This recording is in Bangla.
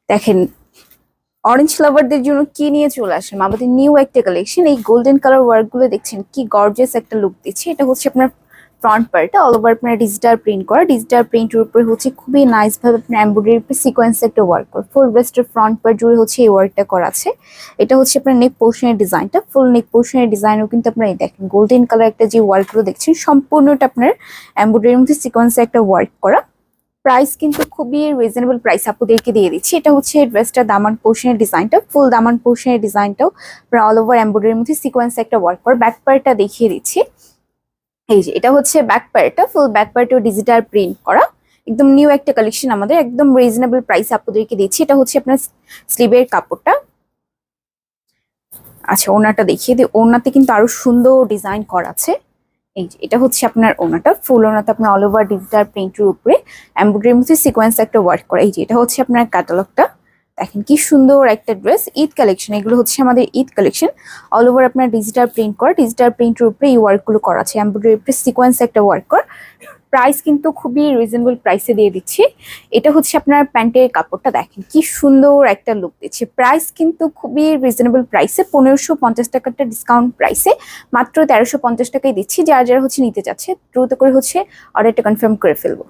দেখেন অরেঞ্জ লাভারদের জন্য কি নিয়ে চলে আসলাম, আমাদের নিউ একটা কালেকশন। এই গোল্ডেন কালার ওয়ার্ক গুলো দেখছেন কি গর্জিয়াস একটা লুক দিচ্ছে। এটা হচ্ছে আপনার ফ্রন্ট পার্টটা অল ওভার আপনার ডিজিটাল প্রিন্ট করা, ডিজিটাল প্রিন্টের উপরে হচ্ছে খুবই নাইস ভাবে আপনার এমব্রয়ডারি সিকোয়েন্স একটা ওয়ার্ক করা, ফুল ব্রেস্টের ফ্রন্ট পার্ট জুড়ে হচ্ছে এই ওয়ার্কটা করা আছে। এটা হচ্ছে আপনার নেক পোর্শনের ডিজাইনটা, ফুল নেক পোর্শনের ডিজাইনও কিন্তু আপনার এই দেখেন গোল্ডেন কালার একটা যে ওয়ার্ক গুলো দেখছেন সম্পূর্ণটা আপনার এমব্রয়ডারির মধ্যে সিকোয়েন্সে একটা ওয়ার্ক করা। প্রাইস কিন্তু খুবই রিজনেবল প্রাইস আপুদেরকে দিয়ে দিচ্ছি। এটা হচ্ছে ড্রেসটা দামান পোর্শনের ডিজাইনটা, ফুল দামান পোর্শনের ডিজাইনটাও অল ওভার এমব্রয়ডারির মধ্যে সিকোয়েন্স একটা ওয়ার্ক করা। ব্যাক পার্টটা দেখিয়ে দিচ্ছি, এই যে এটা হচ্ছে ব্যাক পার্টটা, ফুল ব্যাক পার্টেও ডিজিটাল প্রিন্ট করা। একদম নিউ একটা কালেকশন আমাদের, একদম রিজনেবল প্রাইস আপুদেরকে দিচ্ছি। এটা হচ্ছে আপনার স্লিভের কাপড়টা। আচ্ছা ওনাটা দেখিয়ে দিই, ওনাতে কিন্তু আরো সুন্দর ডিজাইন করা আছে। এই যে এটা হচ্ছে আপনার ওনাটা, ফুল ওনাতে আপনার অল ওভার ডিজিটাল প্রিন্টের উপরে এমব্রয়ডারির মধ্যে সিকোয়েন্স একটা ওয়ার্ক করা। এই যে এটা হচ্ছে আপনার ক্যাটালগটা, দেখেন কি সুন্দর একটা ড্রেস, ঈদ কালেকশন। এগুলো হচ্ছে আমাদের ঈদ কালেকশন, অল ওভার আপনার ডিজিটাল প্রিন্ট করা, ডিজিটাল প্রিন্টের উপরে এই ওয়ার্ক গুলো করা আছে, এমব্রয়ডারির উপরে সিকোয়েন্স একটা ওয়ার্ক করা। প্রাইস কিন্তু খুবই রিজনেবল প্রাইসে দিয়ে দিচ্ছি। এটা হচ্ছে আপনার প্যান্টের কাপড়টা, দেখেন কি সুন্দর একটা লুক দিচ্ছে। প্রাইস কিন্তু খুবই রিজনেবল প্রাইসে, 1550 টাকাটা ডিসকাউন্ট প্রাইসে মাত্র 1350 টাকায় দিচ্ছি। যারা যারা হচ্ছে নিতে চাচ্ছে দ্রুত করে হচ্ছে অর্ডারটা কনফার্ম করে ফেলবো।